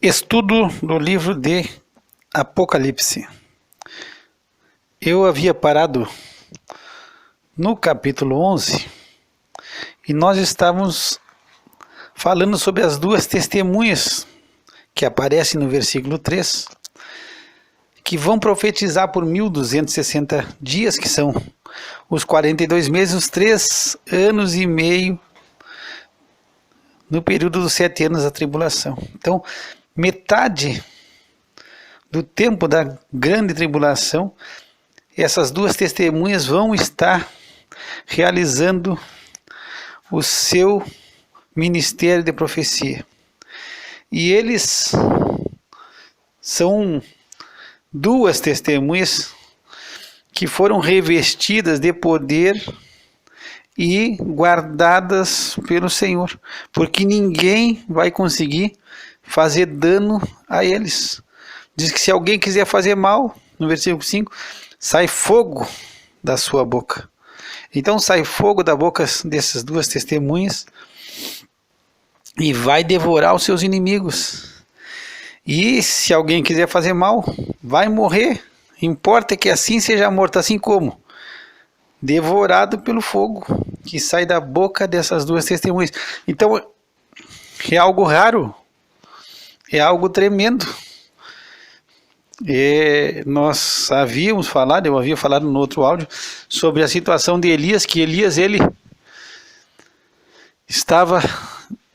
Estudo do livro de Apocalipse. Eu havia parado no capítulo 11 e nós estávamos falando sobre as duas testemunhas que aparecem no versículo 3, que vão profetizar por 1260 dias, que são os 42 meses, os 3 anos e meio no período dos 7 anos da tribulação. Então, metade do tempo da grande tribulação, essas duas testemunhas vão estar realizando o seu ministério de profecia. E eles são duas testemunhas que foram revestidas de poder e guardadas pelo Senhor, porque ninguém vai conseguir fazer dano a eles. Diz que se alguém quiser fazer mal, no versículo 5, sai fogo da sua boca. Então sai fogo da boca dessas duas testemunhas e vai devorar os seus inimigos. E se alguém quiser fazer mal, vai morrer. Importa que assim seja morto, assim como devorado pelo fogo que sai da boca dessas duas testemunhas. Então é algo raro, é algo tremendo. Nós havíamos falado, eu havia falado no outro áudio, sobre a situação de Elias, que Elias ele estava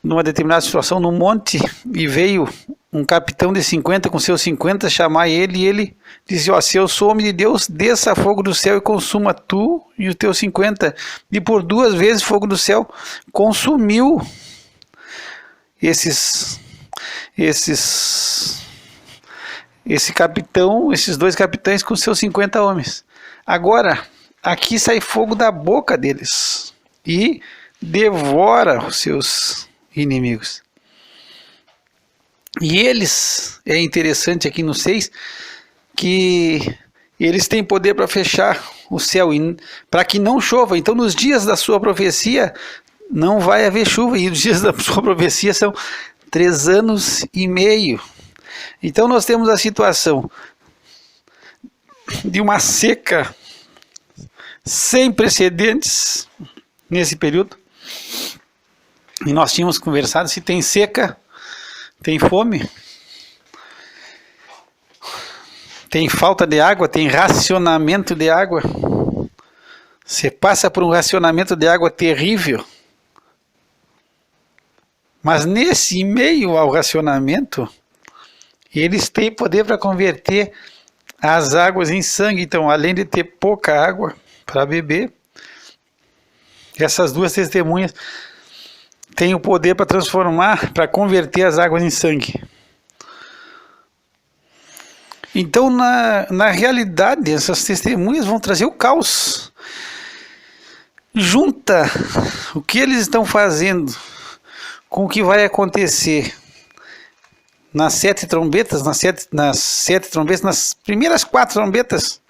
numa determinada situação no monte e veio um capitão de 50 com seus 50 chamar ele, e ele disse: se eu sou homem de Deus, desça fogo do céu e consuma tu e os teus 50. E por 2 vezes fogo do céu consumiu esse capitão, esses 2 capitães com seus 50 homens. Agora, aqui sai fogo da boca deles e devora os seus inimigos. E eles, é interessante aqui no 6, que eles têm poder para fechar o céu para que não chova. Então nos dias da sua profecia não vai haver chuva, e os dias da sua profecia são 3 anos e meio. Então nós temos a situação de uma seca sem precedentes nesse período. E nós tínhamos conversado, se tem seca, tem fome, tem falta de água, tem racionamento de água. Você passa por um racionamento de água terrível. Mas nesse meio ao racionamento, eles têm poder para converter as águas em sangue. Então, além de ter pouca água para beber, essas duas testemunhas têm o poder para transformar, para converter as águas em sangue. Então, na realidade, essas testemunhas vão trazer o caos. Junta o que eles estão fazendo com o que vai acontecer nas 7 trombetas, nas primeiras 4 trombetas,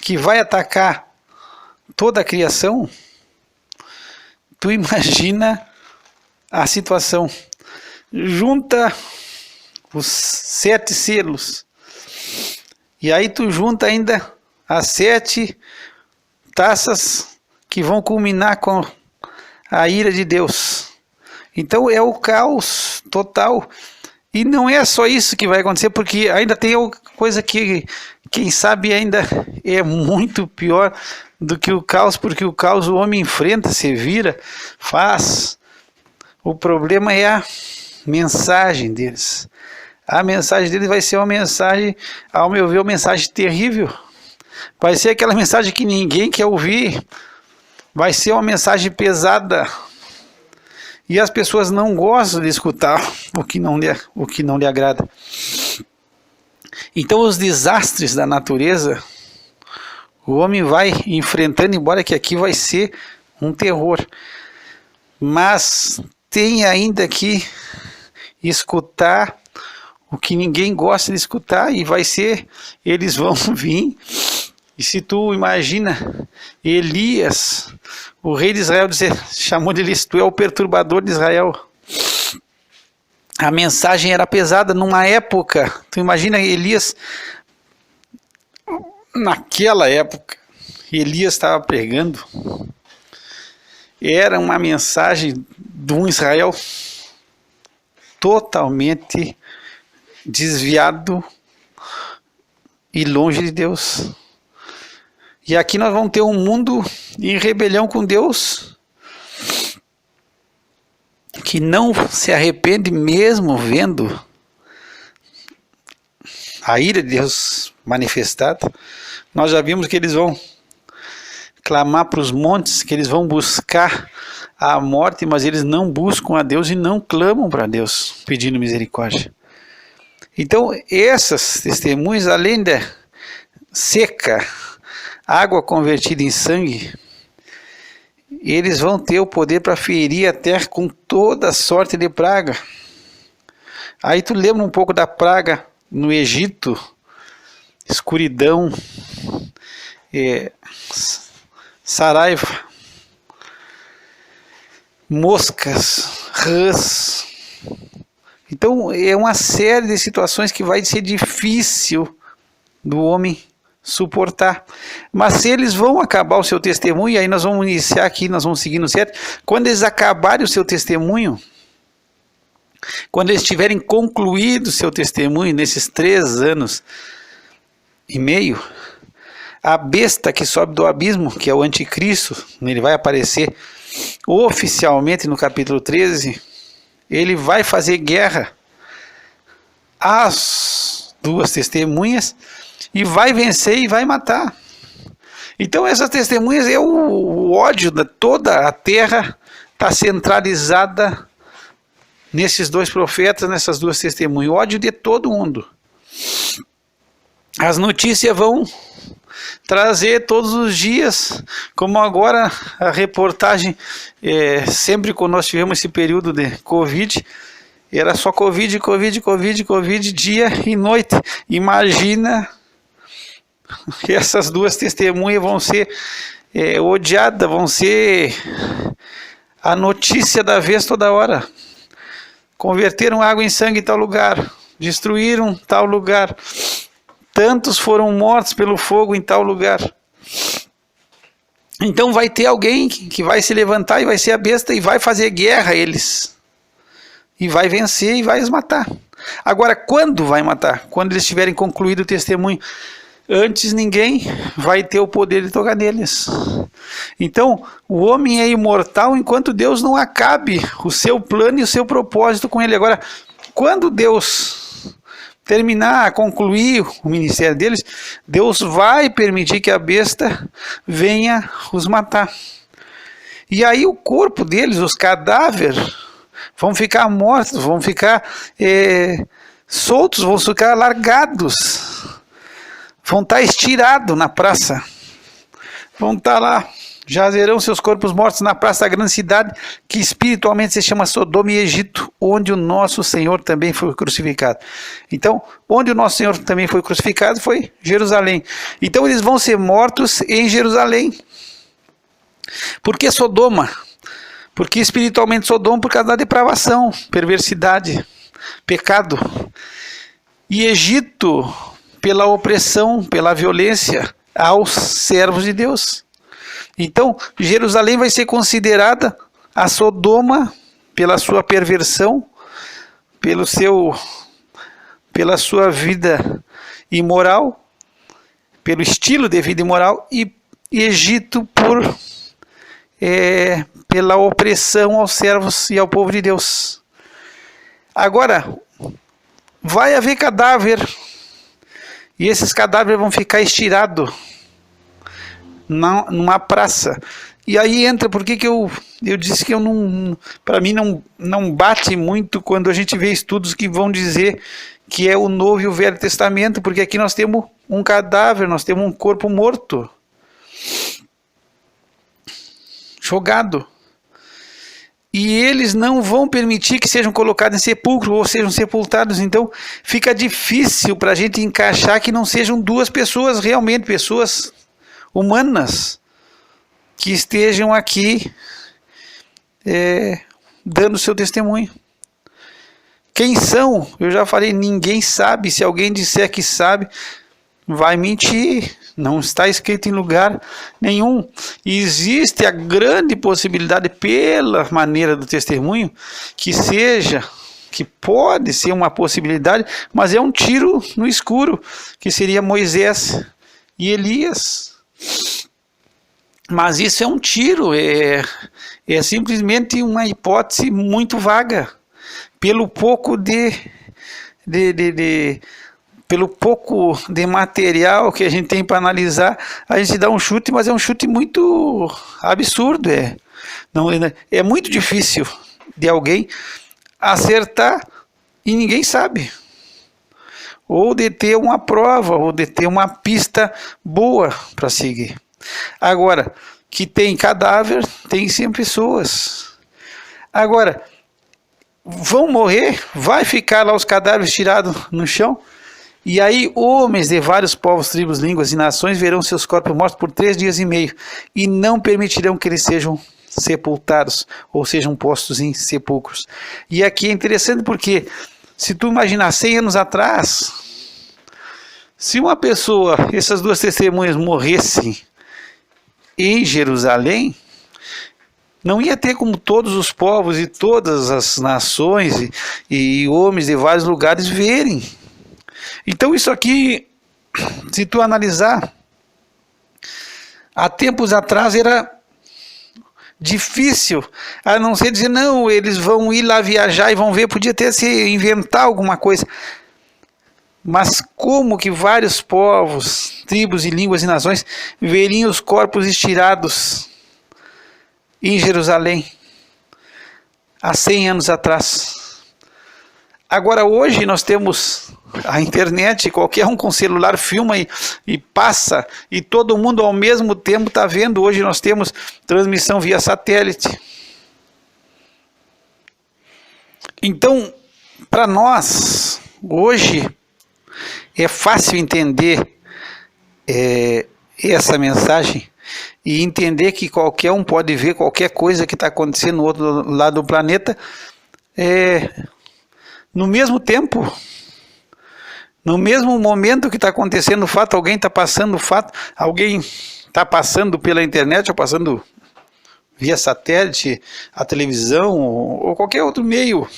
que vai atacar toda a criação. Tu imagina a situação. Junta os 7 selos, e aí tu junta ainda as 7 taças que vão culminar com a ira de Deus. Então é o caos total. E não é só isso que vai acontecer, porque ainda tem coisa que, quem sabe, ainda é muito pior do que o caos, porque o caos o homem enfrenta, se vira, faz. O problema é a mensagem deles. A mensagem deles vai ser uma mensagem, ao meu ver, uma mensagem terrível. Vai ser aquela mensagem que ninguém quer ouvir. Vai ser uma mensagem pesada. E as pessoas não gostam de escutar o que não lhe agrada. Então os desastres da natureza, o homem vai enfrentando, embora que aqui vai ser um terror. Mas tem ainda que escutar o que ninguém gosta de escutar, e vai ser, eles vão vir. E se tu imagina Elias, o rei de Israel, chamou de Elias: tu é o perturbador de Israel. A mensagem era pesada numa época. Tu imagina Elias, naquela época, Elias estava pregando. Era uma mensagem de um Israel totalmente desviado e longe de Deus. E aqui nós vamos ter um mundo em rebelião com Deus, que não se arrepende mesmo vendo a ira de Deus manifestada. Nós já vimos que eles vão clamar para os montes, que eles vão buscar a morte, mas eles não buscam a Deus e não clamam para Deus pedindo misericórdia. Então, essas testemunhas, além da seca, água convertida em sangue, eles vão ter o poder para ferir a terra com toda sorte de praga. Aí tu lembra um pouco da praga no Egito, escuridão, saraiva, moscas, rãs. Então é uma série de situações que vai ser difícil do homem suportar. Mas se eles vão acabar o seu testemunho, e aí nós vamos iniciar aqui, nós vamos seguir no 7, quando eles acabarem o seu testemunho, quando eles tiverem concluído o seu testemunho nesses 3 anos e meio, a besta que sobe do abismo, que é o anticristo, ele vai aparecer oficialmente no capítulo 13, ele vai fazer guerra às 2 testemunhas e vai vencer e vai matar. Então essas testemunhas é o ódio de toda a terra, está centralizada nesses 2 profetas, nessas 2 testemunhas, o ódio de todo mundo. As notícias vão trazer todos os dias, como agora a reportagem, sempre quando nós tivemos esse período de Covid, era só Covid, dia e noite. Imagina que essas 2 testemunhas vão ser odiadas, vão ser a notícia da vez toda hora. Converteram água em sangue em tal lugar, destruíram tal lugar, tantos foram mortos pelo fogo em tal lugar. Então vai ter alguém que vai se levantar e vai ser a besta e vai fazer guerra a eles. E vai vencer e vai os matar. Agora, quando vai matar? Quando eles tiverem concluído o testemunho. Antes ninguém vai ter o poder de tocar neles. Então, o homem é imortal enquanto Deus não acabe o seu plano e o seu propósito com ele. Agora, quando Deus terminar, concluir o ministério deles, Deus vai permitir que a besta venha os matar. E aí o corpo deles, os cadáveres, vão ficar mortos, vão ficar soltos, vão ficar largados. Vão estar estirados na praça. Vão estar lá. Jazerão seus corpos mortos na praça da grande cidade, que espiritualmente se chama Sodoma e Egito, onde o nosso Senhor também foi crucificado. Então, onde o nosso Senhor também foi crucificado foi Jerusalém. Então, eles vão ser mortos em Jerusalém. Por que Sodoma? Porque espiritualmente Sodoma por causa da depravação, perversidade, pecado. E Egito pela opressão, pela violência aos servos de Deus. Então, Jerusalém vai ser considerada a Sodoma pela sua perversão, pela sua vida imoral, pelo estilo de vida imoral, e Egito pela opressão aos servos e ao povo de Deus. Agora, vai haver cadáver, e esses cadáveres vão ficar estirados numa praça. E aí entra, por que eu disse que eu não, para mim não bate muito quando a gente vê estudos que vão dizer que é o Novo e o Velho Testamento, porque aqui nós temos um cadáver, nós temos um corpo morto, jogado. E eles não vão permitir que sejam colocados em sepulcro ou sejam sepultados. Então fica difícil para a gente encaixar que não sejam 2 pessoas realmente, pessoas humanas, que estejam aqui dando seu testemunho. Quem são? Eu já falei, ninguém sabe. Se alguém disser que sabe, vai mentir. Não está escrito em lugar nenhum. E existe a grande possibilidade, pela maneira do testemunho, que pode ser uma possibilidade, mas é um tiro no escuro, que seria Moisés e Elias. Mas isso é um tiro, é simplesmente uma hipótese muito vaga, pelo pouco pelo pouco de material que a gente tem para analisar, a gente dá um chute, mas é um chute muito absurdo, é muito difícil de alguém acertar e ninguém sabe, ou de ter uma prova, ou de ter uma pista boa para seguir. Agora, que tem cadáver, tem sempre pessoas. Agora, vão morrer, vai ficar lá os cadáveres tirados no chão, e aí homens de vários povos, tribos, línguas e nações verão seus corpos mortos por 3 dias e meio, e não permitirão que eles sejam sepultados, ou sejam postos em sepulcros. E aqui é interessante porque, se tu imaginar 100 anos atrás, se uma pessoa, essas 2 testemunhas morressem em Jerusalém, não ia ter como todos os povos e todas as nações e homens de vários lugares verem. Então isso aqui, se tu analisar, há tempos atrás era difícil, a não ser dizer, não, eles vão ir lá viajar e vão ver, podia até se inventar alguma coisa. Mas como que vários povos, tribos e línguas e nações veriam os corpos estirados em Jerusalém há 100 anos atrás? Agora hoje nós temos a internet, qualquer um com celular filma e passa, e todo mundo ao mesmo tempo está vendo. Hoje nós temos transmissão via satélite. Então, para nós, hoje, é fácil entender essa mensagem e entender que qualquer um pode ver qualquer coisa que está acontecendo no outro lado do planeta no mesmo tempo, no mesmo momento que está acontecendo o fato, alguém está passando o fato, alguém está passando pela internet ou passando via satélite, a televisão ou qualquer outro meio.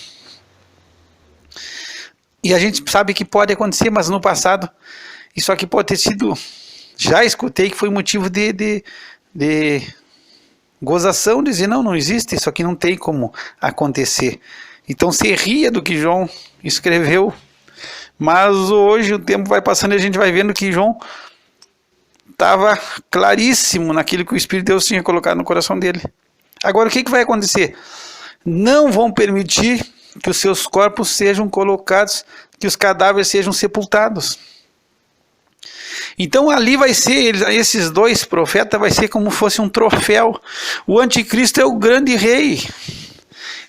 E a gente sabe que pode acontecer, mas no passado isso aqui pode ter sido, já escutei que foi motivo de gozação, dizer não existe, isso aqui não tem como acontecer. Então se ria do que João escreveu, mas hoje o tempo vai passando e a gente vai vendo que João estava claríssimo naquilo que o Espírito de Deus tinha colocado no coração dele. Agora o que vai acontecer? Não vão permitir que os seus corpos sejam colocados, que os cadáveres sejam sepultados. Então ali vai ser, esses 2 profetas vai ser como fosse um troféu. O anticristo é o grande rei.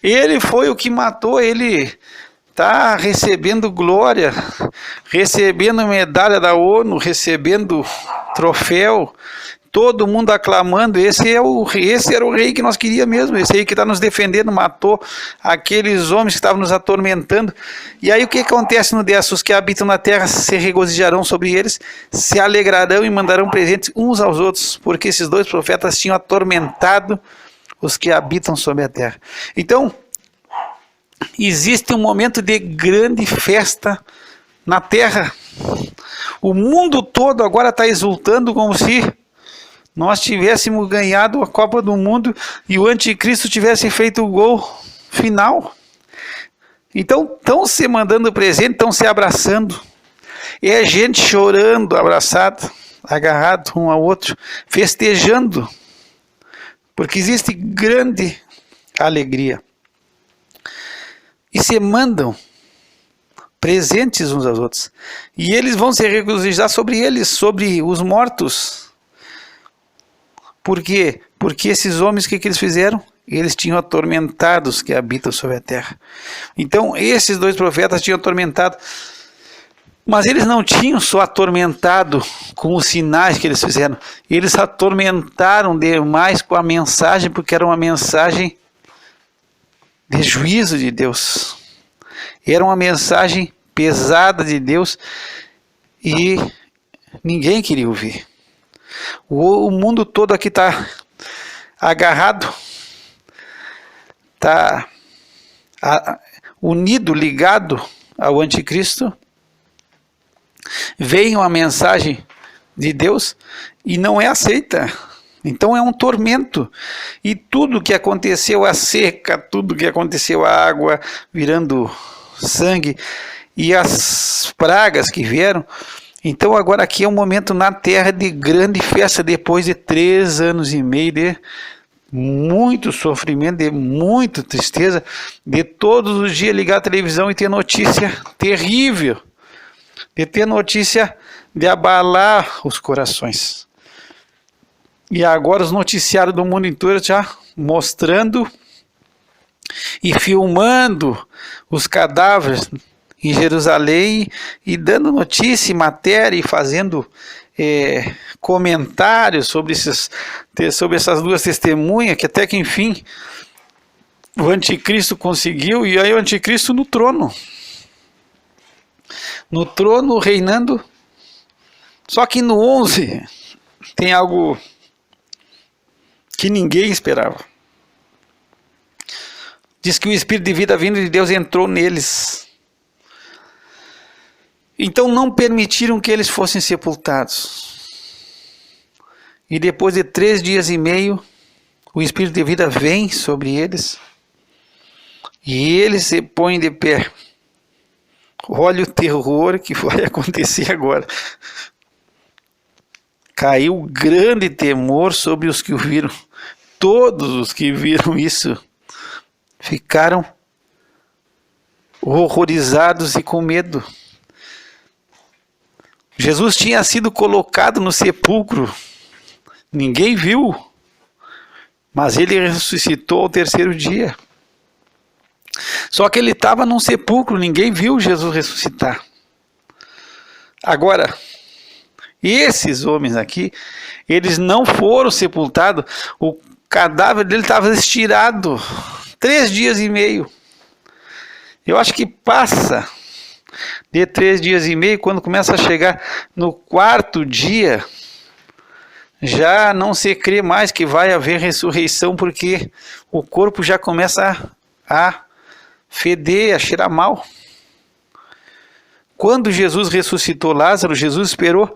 Ele foi o que matou, ele está recebendo glória, recebendo medalha da ONU, recebendo troféu, todo mundo aclamando. Esse era o rei que nós queríamos mesmo, esse aí que está nos defendendo, matou aqueles homens que estavam nos atormentando. E aí o que acontece no 10? Os que habitam na terra se regozijarão sobre eles, se alegrarão e mandarão presentes uns aos outros, porque esses 2 profetas tinham atormentado os que habitam sobre a terra. Então, existe um momento de grande festa na terra. O mundo todo agora está exultando como se nós tivéssemos ganhado a Copa do Mundo e o anticristo tivesse feito o gol final. Então, estão se mandando presente, estão se abraçando. É gente chorando, abraçado, agarrado um ao outro, festejando. Porque existe grande alegria. E se mandam presentes uns aos outros. E eles vão se regozijar sobre eles, sobre os mortos. Por quê? Porque esses homens, o que eles fizeram? Eles tinham atormentado os que habitam sobre a terra. Então, esses 2 profetas tinham atormentado. Mas eles não tinham só atormentado com os sinais que eles fizeram. Eles atormentaram demais com a mensagem, porque era uma mensagem de juízo de Deus. Era uma mensagem pesada de Deus e ninguém queria ouvir. O mundo todo aqui está agarrado, está unido, ligado ao anticristo. Vem uma mensagem de Deus e não é aceita. Então é um tormento. E tudo que aconteceu, a seca, tudo que aconteceu, a água virando sangue e as pragas que vieram. Então agora aqui é um momento na terra de grande festa, depois de 3 anos e meio de muito sofrimento, de muita tristeza, de todos os dias ligar a televisão e ter notícia terrível, de ter notícia de abalar os corações. E agora os noticiários do mundo inteiro já mostrando e filmando os cadáveres em Jerusalém e dando notícia, matéria e fazendo comentários sobre essas duas testemunhas, que até que enfim o anticristo conseguiu, e aí o anticristo no trono reinando. Só que no 11 tem algo que ninguém esperava. Diz que o Espírito de vida vindo de Deus entrou neles. Então não permitiram que eles fossem sepultados. E depois de 3 dias e meio, o Espírito de vida vem sobre eles. E eles se põem de pé. Olha o terror que vai acontecer agora. Caiu grande temor sobre os que o viram. Todos os que viram isso ficaram horrorizados e com medo. Jesus tinha sido colocado no sepulcro. Ninguém viu. Mas ele ressuscitou ao 3º dia. Só que ele estava num sepulcro. Ninguém viu Jesus ressuscitar. Agora, esses homens aqui, eles não foram sepultados. O cadáver dele estava estirado 3 dias e meio. Eu acho que passa de 3 dias e meio, quando começa a chegar no 4º dia, já não se crê mais que vai haver ressurreição, porque o corpo já começa a feder, a cheirar mal. Quando Jesus ressuscitou Lázaro, Jesus esperou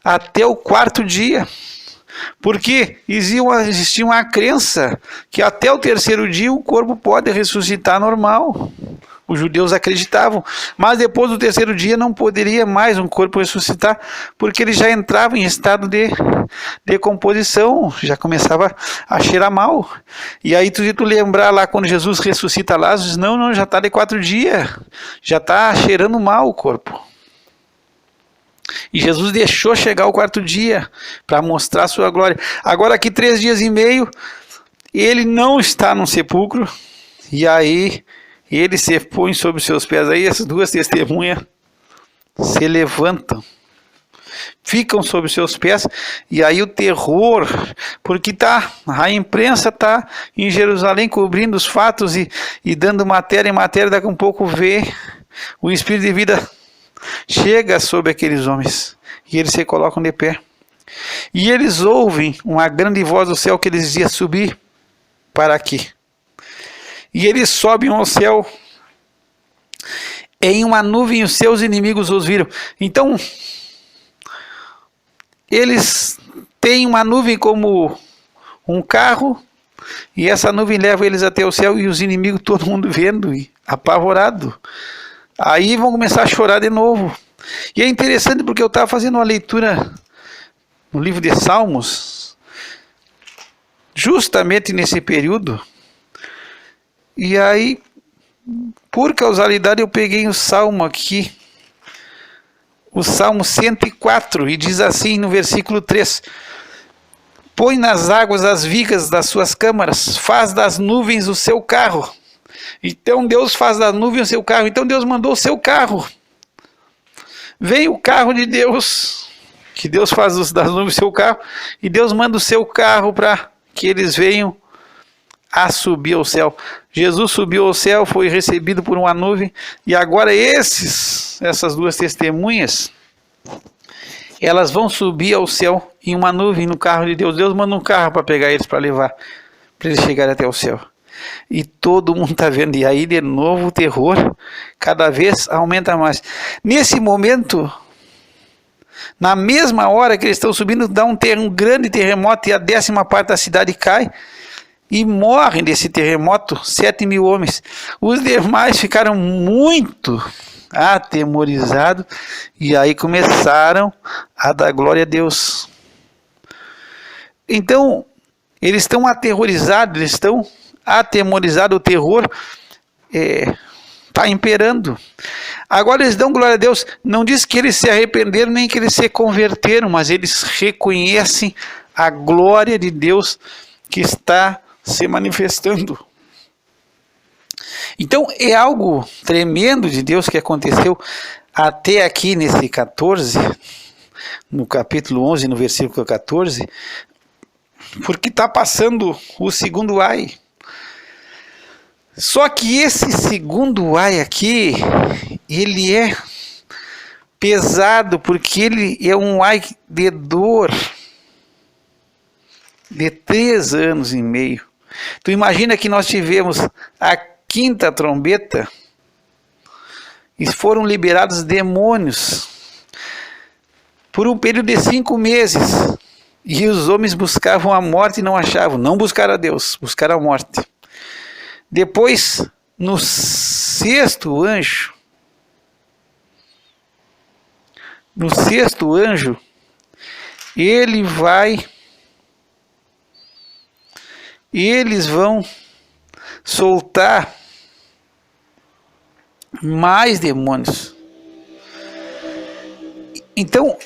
até o 4º dia, porque existia uma crença que até o 3º dia o corpo pode ressuscitar normal. Os judeus acreditavam, mas depois do 3º dia não poderia mais um corpo ressuscitar, porque ele já entrava em estado de decomposição, já começava a cheirar mal. E aí tu lembrar lá quando Jesus ressuscita Lázaro, diz, não, já está de 4 dias, já está cheirando mal o corpo. E Jesus deixou chegar o 4º dia para mostrar a sua glória. Agora aqui 3 dias e meio, ele não está no sepulcro, e aí ele se põe sobre os seus pés. Aí as 2 testemunhas se levantam, ficam sobre os seus pés, e aí o terror, porque a imprensa está em Jerusalém cobrindo os fatos e dando matéria em matéria. Daqui a um pouco vê o Espírito de vida chega sobre aqueles homens e eles se colocam de pé. E eles ouvem uma grande voz do céu que eles dizia: subir para aqui. E eles sobem ao céu em uma nuvem, os seus inimigos os viram. Então, eles têm uma nuvem como um carro, e essa nuvem leva eles até o céu, e os inimigos, todo mundo vendo e apavorado. Aí vão começar a chorar de novo. E é interessante porque eu estava fazendo uma leitura no livro de Salmos, justamente nesse período. E aí, por causalidade, eu peguei o Salmo aqui, o Salmo 104, e diz assim no versículo 3: põe nas águas as vigas das suas câmaras, faz das nuvens o seu carro. Então Deus faz das nuvens o seu carro. Então Deus mandou o seu carro. Vem o carro de Deus, que Deus faz das nuvens o seu carro, e Deus manda o seu carro para que eles venham a subir ao céu. Jesus subiu ao céu, foi recebido por uma nuvem, e agora essas duas testemunhas, elas vão subir ao céu em uma nuvem no carro de Deus. Deus manda um carro para pegar eles, para levar, para eles chegarem até o céu. E todo mundo está vendo, e aí de novo o terror cada vez aumenta mais. Nesse momento, na mesma hora que eles estão subindo, dá um grande terremoto e a 10ª parte da cidade cai e morrem desse terremoto 7.000 homens. Os demais ficaram muito atemorizados e aí começaram a dar glória a Deus. Então, eles estão aterrorizados, eles estão atemorizados, o terror está imperando. Agora eles dão glória a Deus, não diz que eles se arrependeram, nem que eles se converteram, mas eles reconhecem a glória de Deus que está se manifestando. Então é algo tremendo de Deus que aconteceu até aqui nesse 14, no capítulo 11, no versículo 14, porque está passando o segundo ai. Só que esse segundo ai aqui, ele é pesado, porque ele é um ai de dor de 3 anos e meio. Tu imagina que nós tivemos a 5ª trombeta e foram liberados demônios por um período de 5 meses. E os homens buscavam a morte e não achavam. Não buscaram a Deus, buscaram a morte. Depois, no 6º anjo, eles vão soltar mais demônios. Então,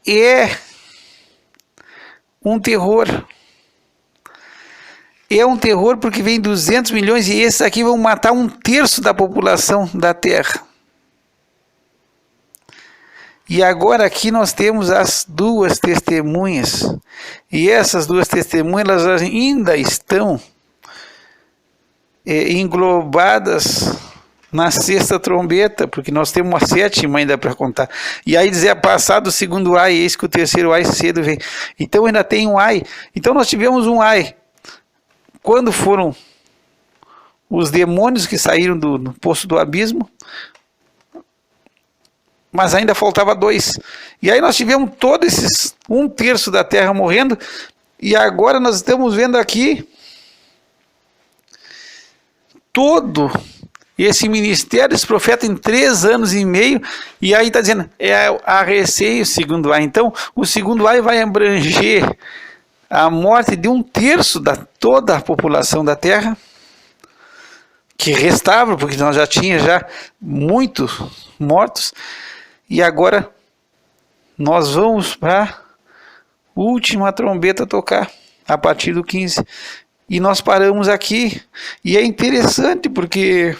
é um terror. É um terror porque vem 200 milhões e esses aqui vão matar 1/3 da população da Terra. E agora aqui nós temos as duas testemunhas. E essas duas testemunhas elas ainda estão englobadas na 6ª trombeta, porque nós temos uma 7ª ainda para contar. E aí dizer, passado o segundo ai, eis que o terceiro ai cedo vem. Então ainda tem um ai. Então nós tivemos um ai. Quando foram os demônios que saíram do poço do abismo, mas ainda faltava 2. E aí nós tivemos todos esses 1/3 da terra morrendo, e agora nós estamos vendo aqui todo esse ministério desse profeta em 3 anos e meio, e aí está dizendo, a receio o segundo ai. Então o segundo ai vai abranger a morte de 1/3 da toda a população da terra, que restava, porque nós já tínhamos muitos mortos, e agora nós vamos para a última trombeta tocar, a partir do 15, e nós paramos aqui, e é interessante porque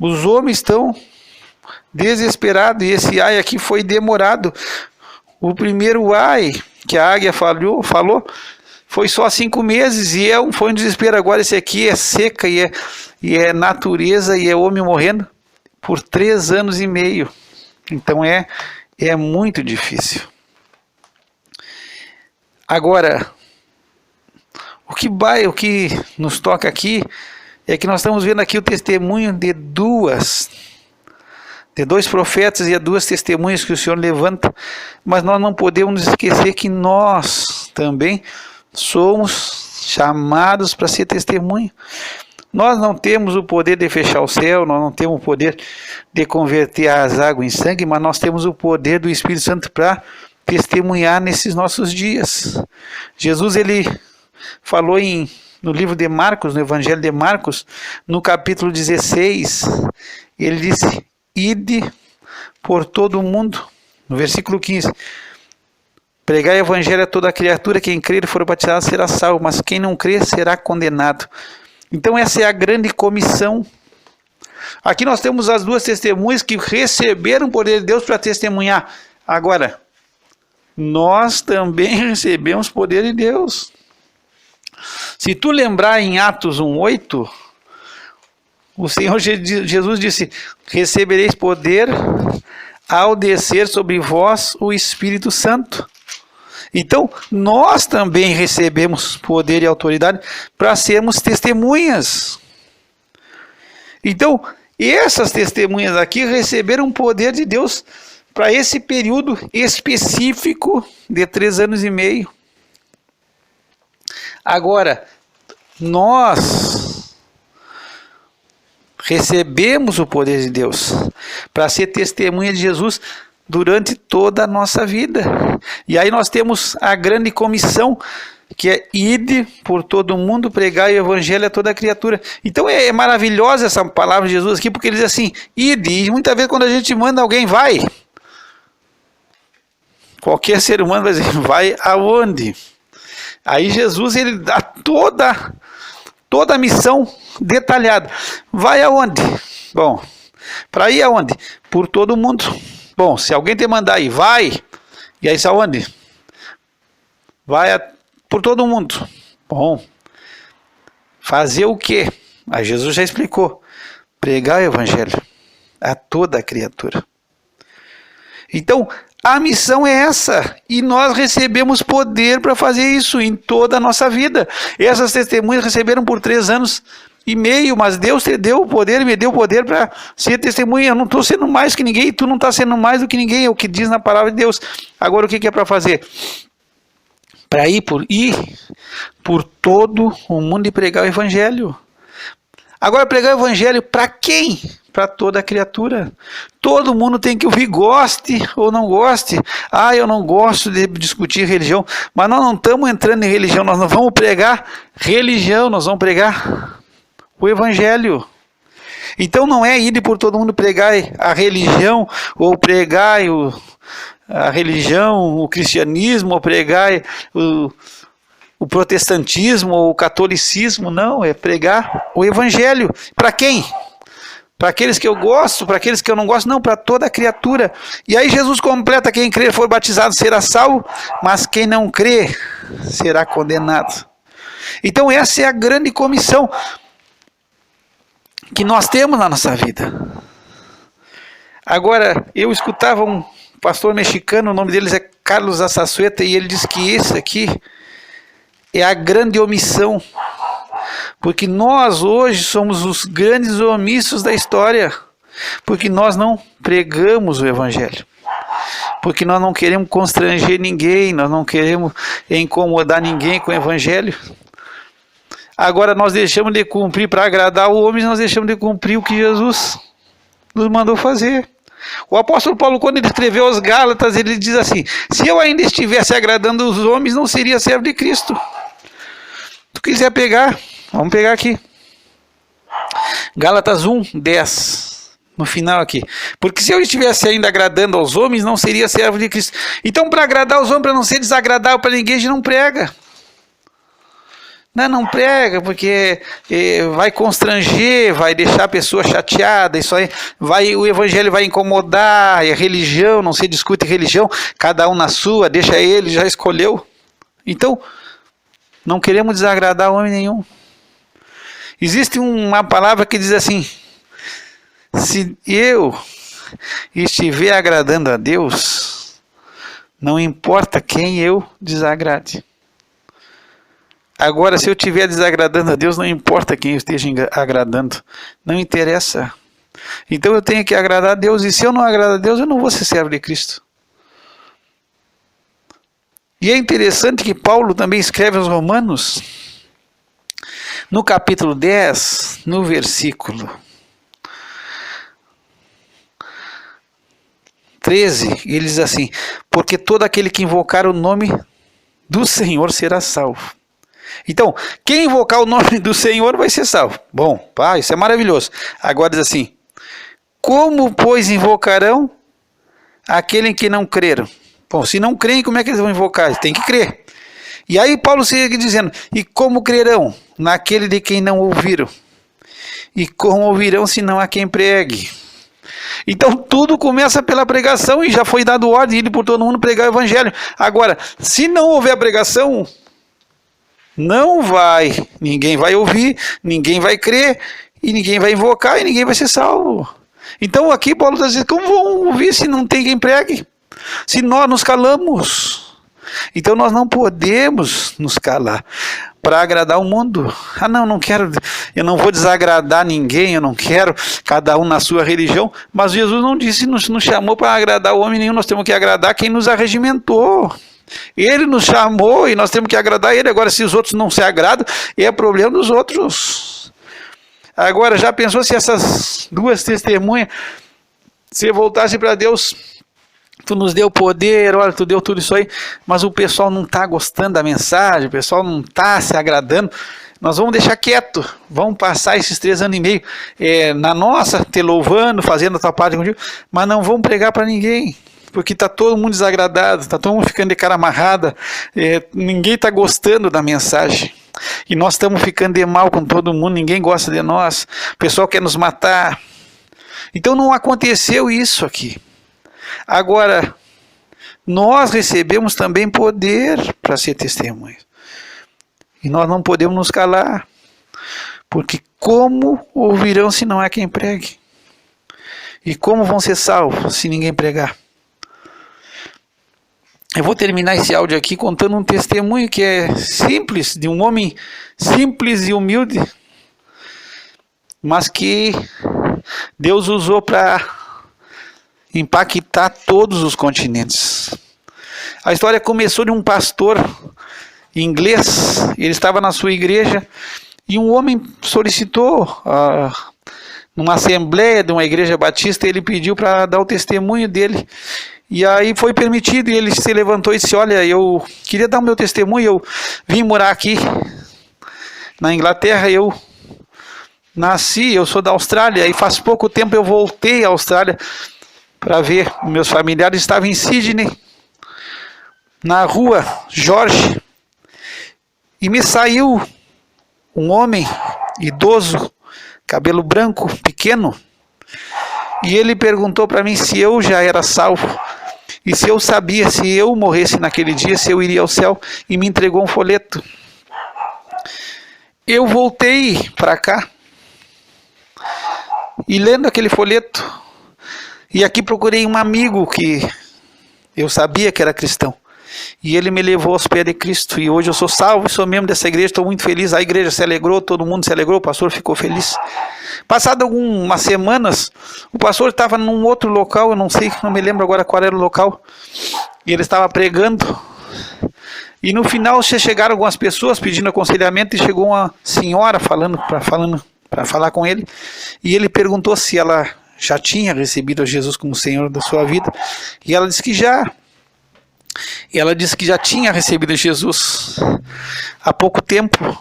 os homens estão desesperados, e esse ai aqui foi demorado. O primeiro ai que a águia falou, foi só 5 meses, e foi um desespero. Agora esse aqui é seca, e é natureza, e é homem morrendo por 3 anos e meio. Então é muito difícil. Agora, o que nos toca aqui é que nós estamos vendo aqui o testemunho de 2 profetas e 2 testemunhas que o Senhor levanta, mas nós não podemos nos esquecer que nós também somos chamados para ser testemunho. Nós não temos o poder de fechar o céu, nós não temos o poder de converter as águas em sangue, mas nós temos o poder do Espírito Santo para testemunhar nesses nossos dias. Jesus, ele falou no livro de Marcos, no Evangelho de Marcos, no capítulo 16, ele disse, ide por todo o mundo, no versículo 15, pregai o evangelho a toda criatura, quem crer e for batizado será salvo, mas quem não crer será condenado. Então essa é a grande comissão. Aqui nós temos as 2 testemunhas que receberam o poder de Deus para testemunhar. Agora, nós também recebemos o poder de Deus. Se tu lembrar em Atos 1:8, o Senhor Jesus disse: recebereis poder ao descer sobre vós o Espírito Santo. Então, nós também recebemos poder e autoridade para sermos testemunhas. Então, essas testemunhas aqui receberam o poder de Deus para esse período específico de 3 anos e meio. Agora, nós recebemos o poder de Deus para ser testemunha de Jesus durante toda a nossa vida. E aí nós temos a grande comissão, que é ide por todo mundo, pregar o evangelho a toda criatura. Então é maravilhosa essa palavra de Jesus aqui, porque ele diz assim, ide, e muitas vezes quando a gente manda alguém, vai. Qualquer ser humano vai dizer, vai aonde? Aí Jesus, ele dá toda a missão detalhada. Vai aonde? Bom, para ir aonde? Por todo mundo. Bom, se alguém te mandar aí, vai. E aí, aonde? Vai por todo mundo. Bom, fazer o quê? Aí Jesus já explicou. Pregar o evangelho a toda criatura. Então, a missão é essa. E nós recebemos poder para fazer isso em toda a nossa vida. Essas testemunhas receberam por 3 anos e meio, mas Deus te deu o poder, me deu o poder para ser testemunha. Eu não estou sendo mais que ninguém, tu não está sendo mais do que ninguém, é o que diz na palavra de Deus. Agora o que é para fazer? Para ir por todo o mundo e pregar o evangelho. Agora pregar o evangelho para quem? Para toda criatura. Todo mundo tem que ouvir, goste ou não goste. Ah, eu não gosto de discutir religião, mas nós não estamos entrando em religião, nós não vamos pregar religião, nós vamos pregar o evangelho. Então não é ir por todo mundo pregar a religião, ou pregar a religião, o cristianismo, ou pregar o protestantismo, ou o catolicismo, não, é pregar o evangelho. Para quem? Para aqueles que eu gosto, para aqueles que eu não gosto, não, para toda criatura. E aí Jesus completa, quem crer for batizado será salvo, mas quem não crer será condenado. Então essa é a grande comissão que nós temos na nossa vida. Agora, eu escutava um pastor mexicano, o nome deles é Carlos Assazueta, e ele diz que esse aqui é a grande omissão. Porque nós hoje somos os grandes omissos da história. Porque nós não pregamos o evangelho. Porque nós não queremos constranger ninguém, nós não queremos incomodar ninguém com o evangelho. Agora nós deixamos de cumprir para agradar o homem, nós deixamos de cumprir o que Jesus nos mandou fazer. O apóstolo Paulo, quando ele escreveu aos Gálatas, ele diz assim, se eu ainda estivesse agradando os homens, não seria servo de Cristo. Se tu quiser pegar, vamos pegar aqui. Gálatas 1:10, no final aqui. Porque se eu estivesse ainda agradando aos homens, não seria servo de Cristo. Então, para agradar os homens, para não ser desagradável para ninguém, a gente não prega. Não prega, porque vai constranger, vai deixar a pessoa chateada, isso aí, o evangelho vai incomodar, é religião, não se discute religião, cada um na sua, deixa ele, já escolheu. Então, não queremos desagradar homem nenhum. Existe uma palavra que diz assim, se eu estiver agradando a Deus, não importa quem eu desagrade. Agora, se eu estiver desagradando a Deus, não importa quem eu esteja agradando. Não interessa. Então eu tenho que agradar a Deus. E se eu não agradar a Deus, eu não vou ser servo de Cristo. E é interessante que Paulo também escreve aos Romanos, no capítulo 10, no versículo 13, ele diz assim, porque todo aquele que invocar o nome do Senhor será salvo. Então, quem invocar o nome do Senhor vai ser salvo. Bom, pá, isso é maravilhoso. Agora diz assim, como, pois, invocarão aquele em que não creram? Bom, se não creem, como é que eles vão invocar? Eles têm que crer. E aí Paulo segue dizendo, e como crerão naquele de quem não ouviram? E como ouvirão se não há quem pregue? Então tudo começa pela pregação e já foi dado ordem de ir por todo mundo pregar o evangelho. Agora, se não houver pregação, Não vai, ninguém vai ouvir, ninguém vai crer, e ninguém vai invocar, e ninguém vai ser salvo. Então aqui Paulo está dizendo, como vão ouvir se não tem quem pregue? Se nós nos calamos. Então nós não podemos nos calar para agradar o mundo. Ah não, não quero, eu não vou desagradar ninguém, eu não quero, cada um na sua religião. Mas Jesus não disse, nos chamou para agradar o homem nenhum, nós temos que agradar quem nos arregimentou. Ele nos chamou e nós temos que agradar ele. Agora, se os outros não se agradam, é problema dos outros. Agora, já pensou se essas duas testemunhas, se voltasse para Deus, tu nos deu poder, olha, tu deu tudo isso aí, mas o pessoal não está gostando da mensagem, o pessoal não está se agradando, nós vamos deixar quieto, vamos passar esses 3 anos e meio na nossa, te louvando, fazendo a tua parte contigo, mas não vamos pregar para ninguém. Porque está todo mundo desagradado, está todo mundo ficando de cara amarrada, ninguém está gostando da mensagem. E nós estamos ficando de mal com todo mundo, ninguém gosta de nós, o pessoal quer nos matar. Então não aconteceu isso aqui. Agora, nós recebemos também poder para ser testemunhas. E nós não podemos nos calar. Porque como ouvirão se não há quem pregue? E como vão ser salvos se ninguém pregar? Eu vou terminar esse áudio aqui contando um testemunho que é simples, de um homem simples e humilde, mas que Deus usou para impactar todos os continentes. A história começou de um pastor inglês, ele estava na sua igreja e um homem solicitou, numa assembleia de uma igreja batista, ele pediu para dar o testemunho dele. E aí foi permitido, e ele se levantou e disse, olha, eu queria dar o meu testemunho, eu vim morar aqui na Inglaterra, eu nasci, eu sou da Austrália, e faz pouco tempo eu voltei à Austrália para ver, meus familiares estavam em Sydney, na rua Jorge, e me saiu um homem idoso, cabelo branco, pequeno, e ele perguntou para mim se eu já era salvo, e se eu sabia, se eu morresse naquele dia, se eu iria ao céu, e me entregou um folheto. Eu voltei para cá, e lendo aquele folheto, e aqui procurei um amigo que eu sabia que era cristão, e ele me levou aos pés de Cristo, e hoje eu sou salvo, sou membro dessa igreja, estou muito feliz, a igreja se alegrou, todo mundo se alegrou, o pastor ficou feliz. Passado algumas semanas, o pastor estava num outro local, eu não sei, não me lembro agora qual era o local, e ele estava pregando, e no final chegaram algumas pessoas pedindo aconselhamento, e chegou uma senhora para falar com ele, e ele perguntou se ela já tinha recebido a Jesus como Senhor da sua vida, e ela disse que já. Ela disse que já tinha recebido Jesus há pouco tempo.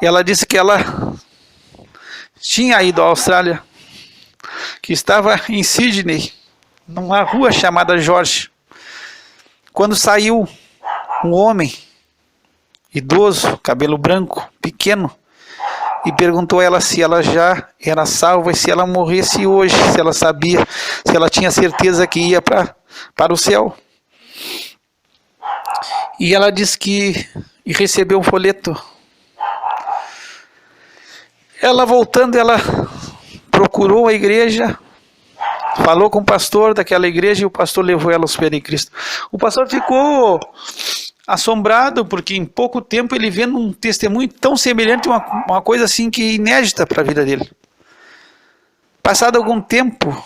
Ela disse que ela tinha ido à Austrália, que estava em Sydney, numa rua chamada Jorge, quando saiu um homem idoso, cabelo branco, pequeno, e perguntou a ela se ela já era salva e se ela morresse hoje, se ela sabia, se ela tinha certeza que ia para o céu. E ela disse que recebeu um folheto. Ela voltando, ela procurou a igreja, falou com o pastor daquela igreja e o pastor levou ela aos pés de Cristo. O pastor ficou assombrado porque em pouco tempo ele vendo um testemunho tão semelhante, uma coisa assim que inédita para a vida dele. Passado algum tempo,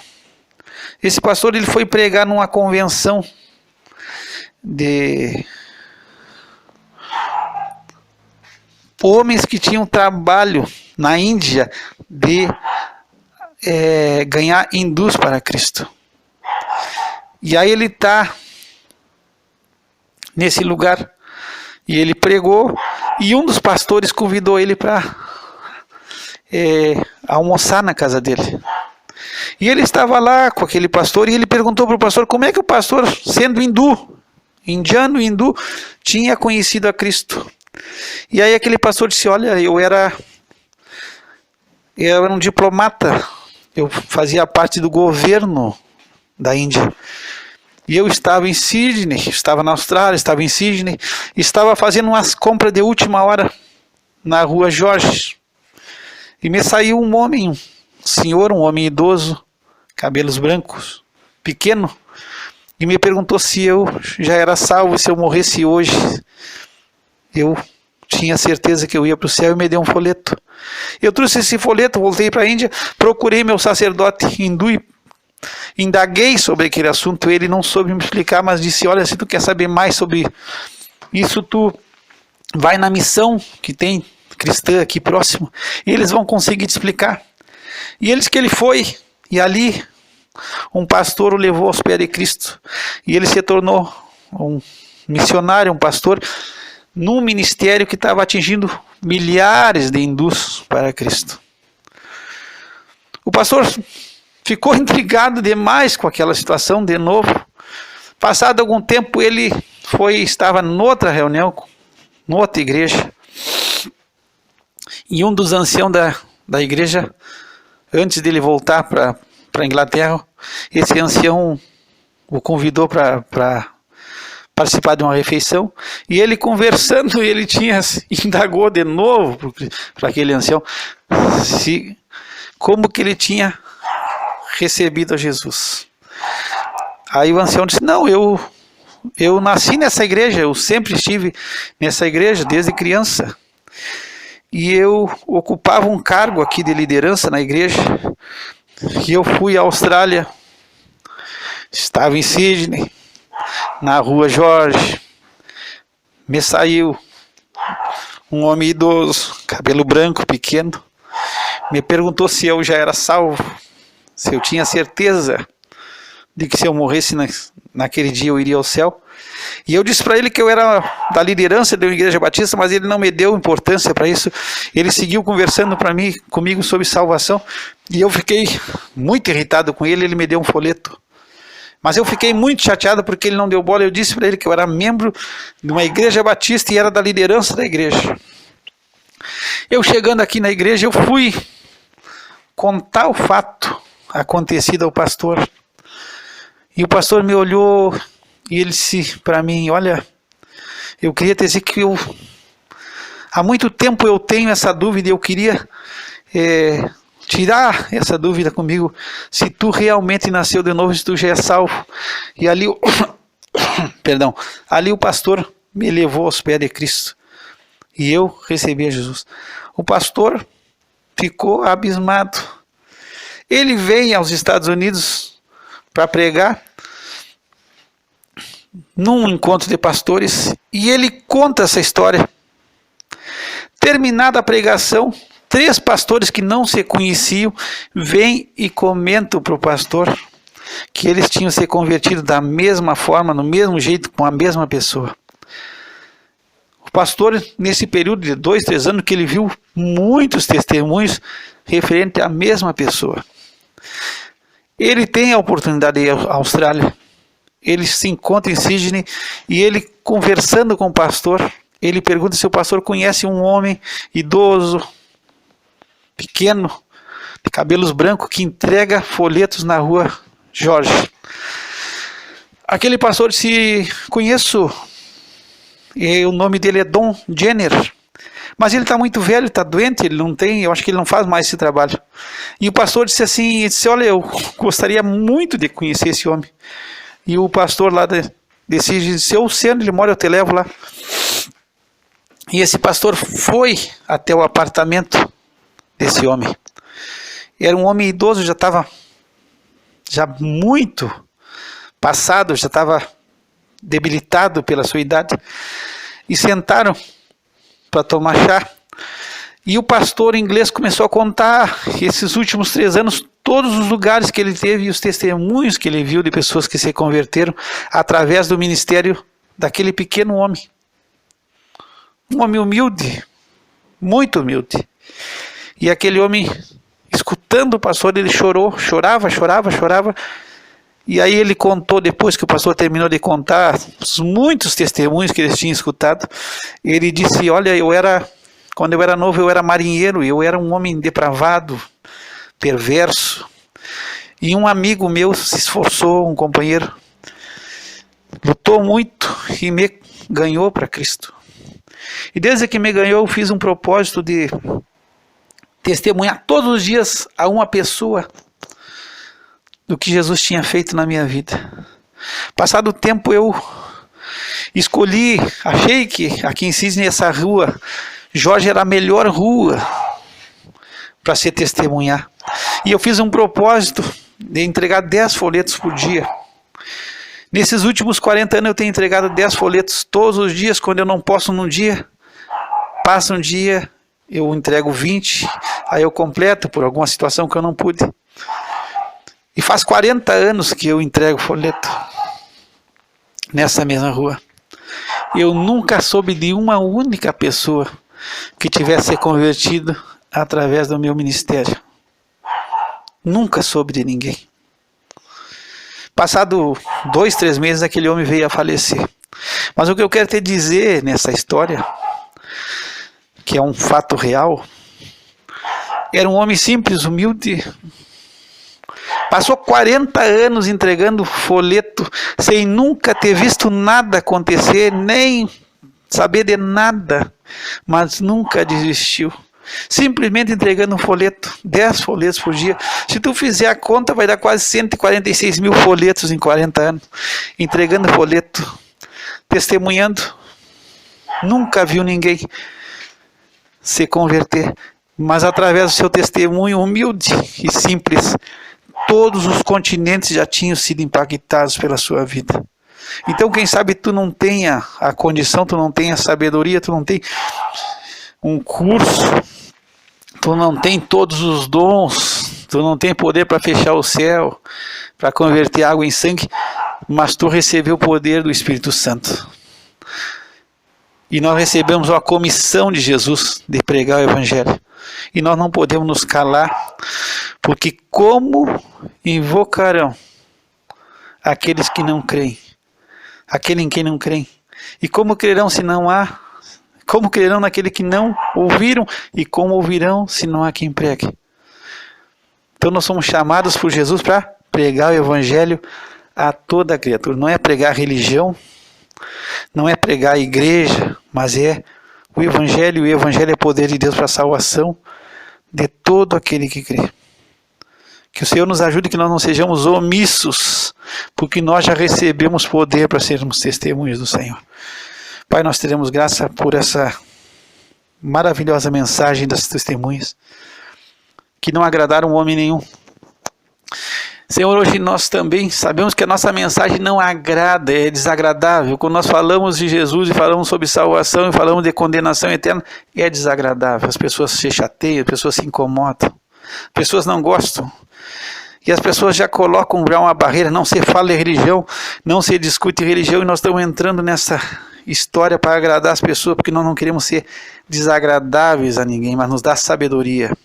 esse pastor ele foi pregar numa convenção de homens que tinham trabalho na Índia de ganhar hindus para Cristo. E aí ele está nesse lugar e ele pregou e um dos pastores convidou ele para almoçar na casa dele. E ele estava lá com aquele pastor e ele perguntou para o pastor como é que o pastor, sendo indiano e hindu, tinha conhecido a Cristo. E aí aquele pastor disse, olha, eu era um diplomata, eu fazia parte do governo da Índia. E eu estava em Sydney, estava na Austrália, estava em Sydney, estava fazendo umas compras de última hora na rua Jorge. E me saiu um homem, um senhor, um homem idoso, cabelos brancos, pequeno, e me perguntou se eu já era salvo, se eu morresse hoje. Eu tinha certeza que eu ia para o céu e me deu um folheto. Eu trouxe esse folheto, voltei para a Índia, procurei meu sacerdote hindu e indaguei sobre aquele assunto. Ele não soube me explicar, mas disse: olha, se tu quer saber mais sobre isso, tu vai na missão que tem cristã aqui próximo, e eles vão conseguir te explicar. E eles que ele foi, e ali um pastor o levou aos pés de Cristo, e ele se tornou um missionário, um pastor, num ministério que estava atingindo milhares de hindus para Cristo. O pastor ficou intrigado demais com aquela situação de novo. Passado algum tempo, ele estava noutra reunião, noutra igreja, e um dos anciãos da igreja, antes dele voltar para a Inglaterra, esse ancião o convidou para participar de uma refeição, e ele conversando, ele indagou de novo para aquele ancião como que ele tinha recebido a Jesus. Aí o ancião disse: não, eu nasci nessa igreja, eu sempre estive nessa igreja desde criança, e eu ocupava um cargo aqui de liderança na igreja, e eu fui à Austrália, estava em Sydney, na rua Jorge, me saiu um homem idoso, cabelo branco, pequeno, me perguntou se eu já era salvo, se eu tinha certeza de que se eu morresse naquele dia eu iria ao céu. E eu disse para ele que eu era da liderança da Igreja Batista, mas ele não me deu importância para isso. Ele seguiu conversando comigo sobre salvação, e eu fiquei muito irritado com ele. Ele me deu um folheto, mas eu fiquei muito chateado porque ele não deu bola. Eu disse para ele que eu era membro de uma Igreja Batista e era da liderança da igreja. Eu chegando aqui na igreja, eu fui contar o fato acontecido ao pastor, e o pastor me olhou e ele disse para mim: olha, eu queria te dizer que há muito tempo eu tenho essa dúvida, e eu queria tirar essa dúvida comigo, se tu realmente nasceu de novo, se tu já é salvo. E ali ali o pastor me levou aos pés de Cristo, e eu recebi a Jesus. O pastor ficou abismado. Ele veio aos Estados Unidos para pregar num encontro de pastores, e ele conta essa história. Terminada a pregação, 3 pastores que não se conheciam vêm e comentam para o pastor que eles tinham se convertido da mesma forma, no mesmo jeito, com a mesma pessoa. O pastor, nesse período de 2, 3 anos, que ele viu muitos testemunhos referentes à mesma pessoa. Ele tem a oportunidade de ir à Austrália. Ele se encontra em Sydney, e ele, conversando com o pastor, ele pergunta se o pastor conhece um homem idoso, pequeno, de cabelos brancos, que entrega folhetos na rua Jorge. Aquele pastor disse: conheço, e o nome dele é Don Jenner, mas ele está muito velho, está doente, eu acho que ele não faz mais esse trabalho. E o pastor disse assim, olha, eu gostaria muito de conhecer esse homem. E o pastor lá decide: se eu sei onde ele mora, eu te levo lá. E esse pastor foi até o apartamento desse homem. Era um homem idoso, já estava muito passado, já estava debilitado pela sua idade. E sentaram para tomar chá. E o pastor inglês começou a contar esses últimos 3 anos, todos os lugares que ele teve e os testemunhos que ele viu de pessoas que se converteram através do ministério daquele pequeno homem. Um homem humilde, muito humilde. E aquele homem, escutando o pastor, ele chorava. E aí ele contou, depois que o pastor terminou de contar os muitos testemunhos que eles tinham escutado, ele disse: olha, quando eu era novo, eu era marinheiro, eu era um homem depravado, perverso. E um amigo meu se esforçou, um companheiro, lutou muito e me ganhou para Cristo. E desde que me ganhou, eu fiz um propósito de testemunhar todos os dias a uma pessoa do que Jesus tinha feito na minha vida. Passado o tempo, eu achei que aqui em Cisne, essa rua Jorge era a melhor rua para se testemunhar. E eu fiz um propósito de entregar 10 folhetos por dia. Nesses últimos 40 anos eu tenho entregado 10 folhetos todos os dias. Quando eu não posso num dia, passa um dia, eu entrego 20, aí eu completo por alguma situação que eu não pude. E faz 40 anos que eu entrego folheto nessa mesma rua. Eu nunca soube de uma única pessoa que tivesse se convertido através do meu ministério. Nunca soube de ninguém. Passado 2, 3 meses, aquele homem veio a falecer. Mas o que eu quero te dizer nessa história, que é um fato real, era um homem simples, humilde. Passou 40 anos entregando folheto, sem nunca ter visto nada acontecer, nem saber de nada, mas nunca desistiu. Simplesmente entregando um folheto, 10 folhetos por dia. Se tu fizer a conta, vai dar quase 146 mil folhetos em 40 anos. Entregando folheto, testemunhando. Nunca viu ninguém se converter, mas através do seu testemunho humilde e simples, todos os continentes já tinham sido impactados pela sua vida. Então, quem sabe tu não tenha a condição, tu não tenha a sabedoria, tu não tem um curso, tu não tem todos os dons, tu não tem poder para fechar o céu, para converter água em sangue, mas tu recebeu o poder do Espírito Santo. E nós recebemos a comissão de Jesus de pregar o Evangelho. E nós não podemos nos calar, porque como invocarão aqueles que não creem? Aquele em quem não creem. E como crerão se não há? Como crerão naquele que não ouviram? E como ouvirão se não há quem pregue? Então nós somos chamados por Jesus para pregar o Evangelho a toda criatura. Não é pregar religião, não é pregar a igreja, mas é o Evangelho. E o Evangelho é poder de Deus para a salvação de todo aquele que crê. Que o Senhor nos ajude, que nós não sejamos omissos, porque nós já recebemos poder para sermos testemunhas do Senhor. Pai, nós teremos graça por essa maravilhosa mensagem das testemunhas, que não agradaram homem nenhum. Senhor, hoje nós também sabemos que a nossa mensagem não agrada, é desagradável. Quando nós falamos de Jesus e falamos sobre salvação e falamos de condenação eterna, é desagradável. As pessoas se chateiam, as pessoas se incomodam, as pessoas não gostam. E as pessoas já colocam já uma barreira, não se fala de religião, não se discute religião, e nós estamos entrando nessa história para agradar as pessoas, porque nós não queremos ser desagradáveis a ninguém, mas nos dá sabedoria,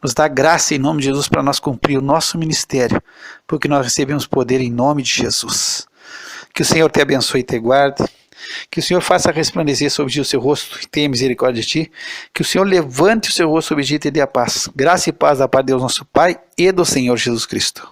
nos dá graça em nome de Jesus para nós cumprir o nosso ministério, porque nós recebemos poder em nome de Jesus. Que o Senhor te abençoe e te guarde, que o Senhor faça resplandecer sobre ti o seu rosto e tenha misericórdia de ti, que o Senhor levante o seu rosto sobre ti e te dê a paz. Graça e paz da parte de Deus nosso Pai e do Senhor Jesus Cristo.